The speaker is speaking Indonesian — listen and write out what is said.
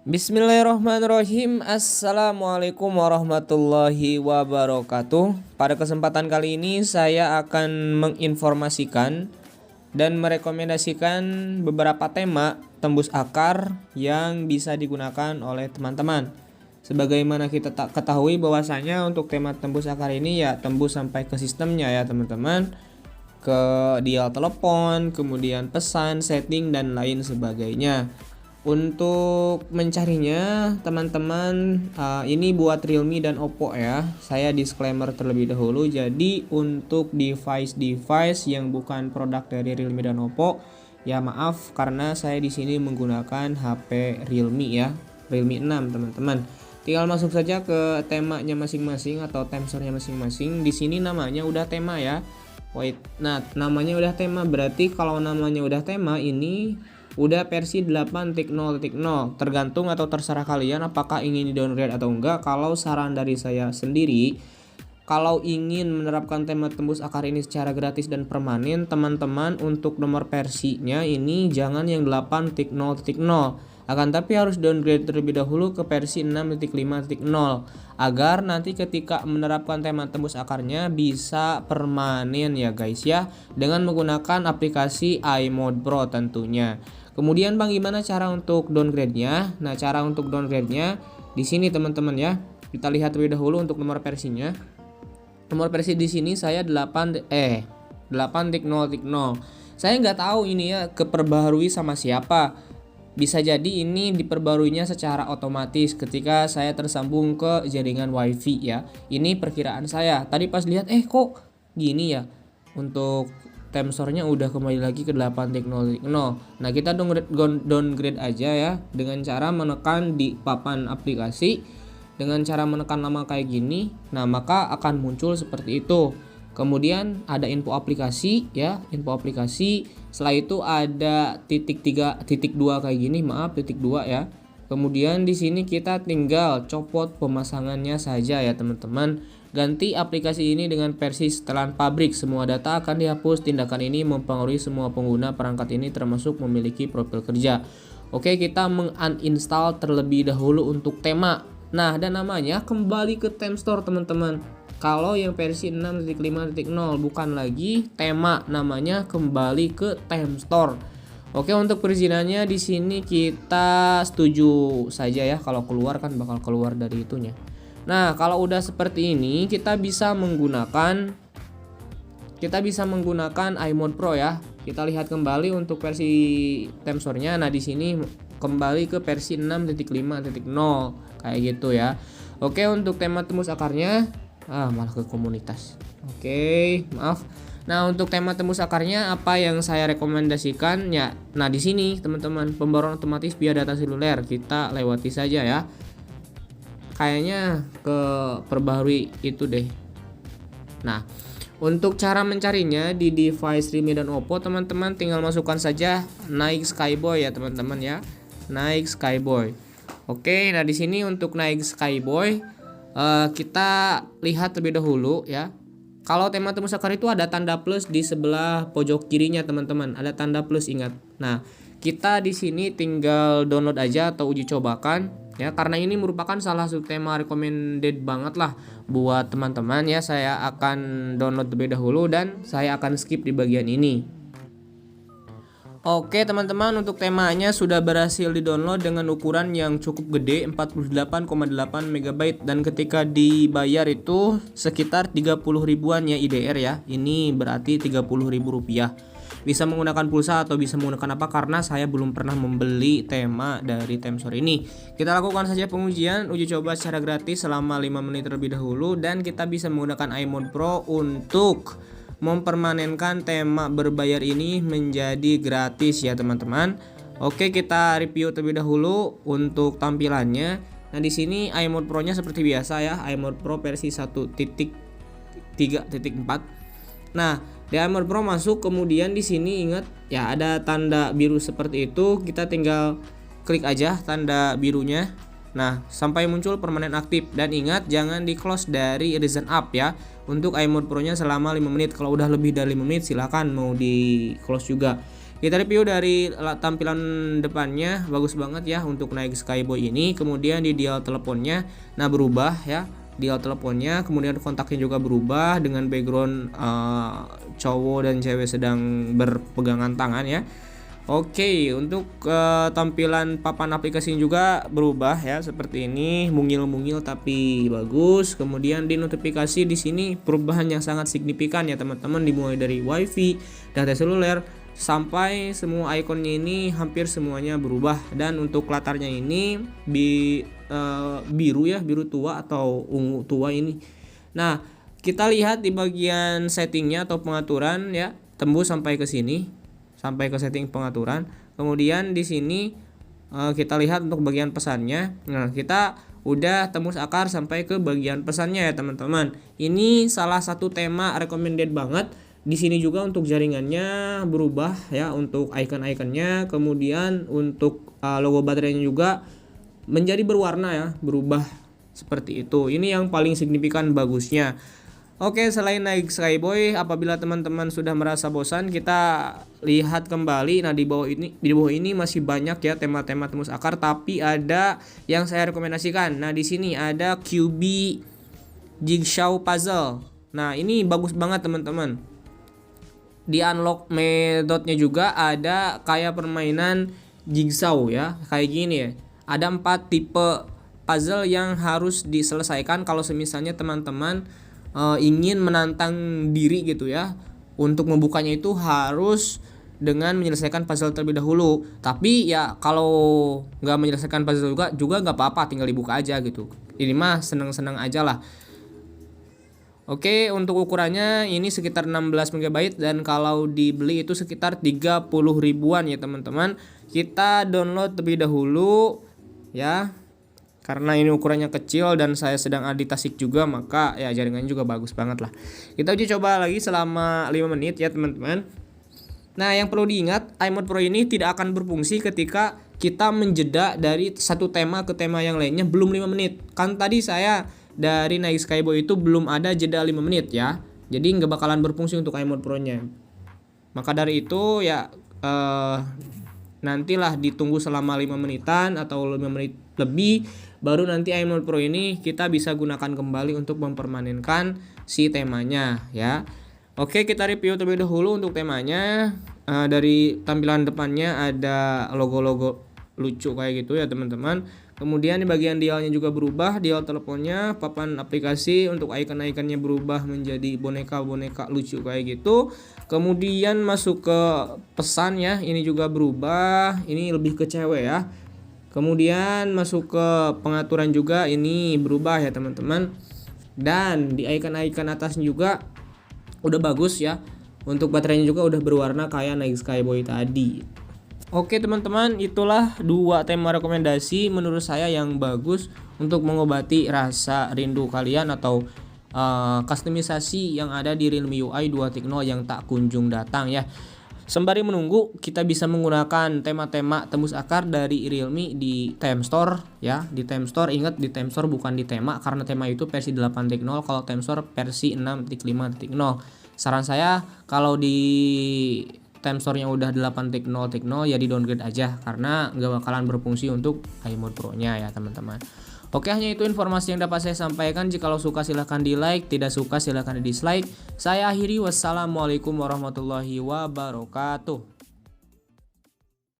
Bismillahirrahmanirrahim. Assalamualaikum warahmatullahi wabarakatuh. Pada kesempatan kali ini saya akan menginformasikan dan merekomendasikan beberapa tema tembus akar yang bisa digunakan oleh teman-teman. Sebagaimana kita tak ketahui bahwasanya untuk tema tembus akar ini ya tembus sampai ke sistemnya ya teman-teman, ke dial telepon, kemudian pesan, setting dan lain sebagainya. Untuk mencarinya teman-teman, ini buat Realme dan Oppo ya. Saya disclaimer terlebih dahulu. Jadi untuk device yang bukan produk dari Realme dan Oppo, ya maaf karena saya di sini menggunakan HP Realme ya, Realme 6 teman-teman. Tinggal masuk saja ke temanya masing-masing atau temsornya masing-masing. Di sini namanya udah tema ya. Wait, nah namanya udah tema berarti kalau namanya udah tema ini udah versi 8.0.0, tergantung atau terserah kalian apakah ingin di-downgrade atau enggak. Kalau saran dari saya sendiri, kalau ingin menerapkan tema tembus akar ini secara gratis dan permanen, teman-teman untuk nomor versinya ini jangan yang 8.0.0, akan tapi harus downgrade terlebih dahulu ke versi 6.5.0 agar nanti ketika menerapkan tema tembus akarnya bisa permanen ya guys ya, dengan menggunakan aplikasi iMode Pro tentunya. Kemudian Bang, gimana cara untuk downgrade-nya? Nah, cara untuk downgrade-nya di sini teman-teman ya. Kita lihat terlebih dahulu untuk nomor versinya. Nomor versi di sini saya 8.0.0. Saya nggak tahu ini ya keperbaharui sama siapa. Bisa jadi ini diperbaruinya secara otomatis ketika saya tersambung ke jaringan WiFi ya. Ini perkiraan saya. Tadi pas lihat kok gini ya. Untuk temsornya udah kembali lagi ke 8.0.0. Nah, kita downgrade aja ya dengan cara menekan di papan aplikasi, dengan cara menekan nama kayak gini. Nah, maka akan muncul seperti itu. Kemudian ada info aplikasi ya, info aplikasi. Setelah itu ada titik 2 kayak gini, titik 2 ya. Kemudian di sini kita tinggal copot pemasangannya saja ya teman-teman. Ganti aplikasi ini dengan versi setelan pabrik. Semua data akan dihapus. Tindakan ini mempengaruhi semua pengguna perangkat ini termasuk memiliki profil kerja. Oke, kita menguninstall terlebih dahulu untuk tema. Nah, dan namanya kembali ke Temstore teman-teman. Kalau yang versi 6.5.0 bukan lagi tema, namanya kembali ke Temstore. Oke, untuk perizinannya di sini kita setuju saja ya. Kalau keluar kan bakal keluar dari itunya. Nah, kalau udah seperti ini kita bisa menggunakan iMode Pro ya. Kita lihat kembali untuk versi Temstore-nya. Nah, di sini kembali ke versi 6.5.0 kayak gitu ya. Oke, untuk tema tembus akarnya malah ke komunitas. Oke, maaf. Nah, untuk tema tembus akarnya apa yang saya rekomendasikan ya. Nah, di sini teman-teman, pembaruan otomatis via data seluler kita lewati saja ya. Kayaknya ke perbaharui itu deh. Nah, untuk cara mencarinya di device Realme dan Oppo, teman-teman tinggal masukkan saja Naik Skyboy ya teman-teman ya. Naik Skyboy. Oke, nah di sini untuk Naik Skyboy kita lihat terlebih dahulu ya. Kalau tema tembus akar itu ada tanda plus di sebelah pojok kirinya teman-teman. Ada tanda plus, ingat. Nah, kita di sini tinggal download aja atau uji cobakan ya, karena ini merupakan salah satu tema recommended banget lah buat teman-teman ya. Saya akan download terlebih dahulu dan saya akan skip di bagian ini. Oke teman-teman, untuk temanya sudah berhasil di-download dengan ukuran yang cukup gede 48,8 MB dan ketika dibayar itu sekitar 30 ribuan ya IDR ya. Ini berarti 30 ribu rupiah. Bisa menggunakan pulsa atau bisa menggunakan apa, karena saya belum pernah membeli tema dari Temstore ini. Kita lakukan saja pengujian uji coba secara gratis selama 5 menit terlebih dahulu, dan kita bisa menggunakan iMode Pro untuk mempermanenkan tema berbayar ini menjadi gratis ya teman-teman. Oke, kita review terlebih dahulu untuk tampilannya. Nah, di sini iMode Pro-nya seperti biasa ya, iMode Pro versi 1.3.4. Nah, di iMode Pro masuk, kemudian di sini ingat ya ada tanda biru seperti itu, kita tinggal klik aja tanda birunya. Nah, sampai muncul permanen aktif, dan ingat jangan di close dari Reason Up ya. Untuk iMode Pro nya selama 5 menit. Kalau udah lebih dari 5 menit silahkan mau di close juga. Kita review dari tampilan depannya, bagus banget ya untuk Nike Skyboy ini. Kemudian di dial teleponnya, nah berubah ya dial teleponnya, kemudian kontaknya juga berubah dengan background cowok dan cewek sedang berpegangan tangan ya. Oke, untuk tampilan papan aplikasi juga berubah ya seperti ini, mungil-mungil tapi bagus. Kemudian di notifikasi di sini perubahan yang sangat signifikan ya teman-teman, dimulai dari WiFi, data seluler sampai semua ikonnya ini hampir semuanya berubah. Dan untuk latarnya ini biru ya, biru tua atau ungu tua ini. Nah, kita lihat di bagian settingnya atau pengaturan ya, tembus sampai ke sini, sampai ke setting pengaturan. Kemudian di sini kita lihat untuk bagian pesannya. Nah, kita udah tembus akar sampai ke bagian pesannya ya teman-teman. Ini salah satu tema recommended banget. Di sini juga untuk jaringannya berubah ya, untuk icon-iconnya. Kemudian untuk logo baterainya juga menjadi berwarna ya, berubah seperti itu. Ini yang paling signifikan bagusnya. Oke, selain Nike Skyboy, apabila teman-teman sudah merasa bosan, kita lihat kembali. Nah, di bawah ini masih banyak ya tema-tema tembus akar, tapi ada yang saya rekomendasikan. Nah, di sini ada QB Jigsaw Puzzle. Nah, ini bagus banget teman-teman. Di unlock methodenya juga ada kayak permainan jigsaw ya, kayak gini ya. Ada 4 tipe puzzle yang harus diselesaikan kalau semisalnya teman-teman ingin menantang diri gitu ya. Untuk membukanya itu harus dengan menyelesaikan puzzle terlebih dahulu. Tapi ya kalau nggak menyelesaikan puzzle juga nggak apa-apa, tinggal dibuka aja gitu. Ini mah seneng-seneng aja lah. Oke, untuk ukurannya ini sekitar 16 MB dan kalau dibeli itu sekitar 30 ribuan ya teman-teman. Kita download terlebih dahulu ya. Karena ini ukurannya kecil dan saya sedang ada di Tasik juga, maka ya jaringannya juga bagus banget lah. Kita uji coba lagi selama 5 menit ya teman-teman. Nah, yang perlu diingat, iMode Pro ini tidak akan berfungsi ketika kita menjeda dari satu tema ke tema yang lainnya belum 5 menit. Kan tadi saya dari Nike Skyboy itu belum ada jeda 5 menit ya. Jadi nggak bakalan berfungsi untuk iMode Pro-nya. Maka dari itu ya nantilah ditunggu selama 5 menitan atau 5 menit lebih, baru nanti iMode Pro ini kita bisa gunakan kembali untuk mempermanenkan si temanya ya. Oke, kita review terlebih dahulu untuk temanya. Dari tampilan depannya ada logo-logo lucu kayak gitu ya teman-teman. Kemudian di bagian dialnya juga berubah, dial teleponnya, papan aplikasi untuk icon-iconnya berubah menjadi boneka-boneka lucu kayak gitu. Kemudian masuk ke pesan ya, ini juga berubah, ini lebih ke cewek ya. Kemudian masuk ke pengaturan juga, ini berubah ya teman-teman. Dan di icon-icon atasnya juga udah bagus ya. Untuk baterainya juga udah berwarna kayak Nike Skyboy tadi. Oke teman-teman, itulah 2 tema rekomendasi menurut saya yang bagus untuk mengobati rasa rindu kalian atau kustomisasi yang ada di Realme UI 2.0 yang tak kunjung datang ya. Sembari menunggu, kita bisa menggunakan tema-tema tembus akar dari Realme di Time Store ya. Di Time Store, ingat di Time Store bukan di tema, karena tema itu versi 8.0, kalau Time Store versi 6.5.0. Saran saya kalau di Time Store-nya udah 8.0 ya di downgrade aja, karena nggak bakalan berfungsi untuk iMode Pro-nya ya teman-teman. Oke, hanya itu informasi yang dapat saya sampaikan. Jikalau suka silahkan di like, tidak suka silahkan di dislike. Saya akhiri, wassalamualaikum warahmatullahi wabarakatuh.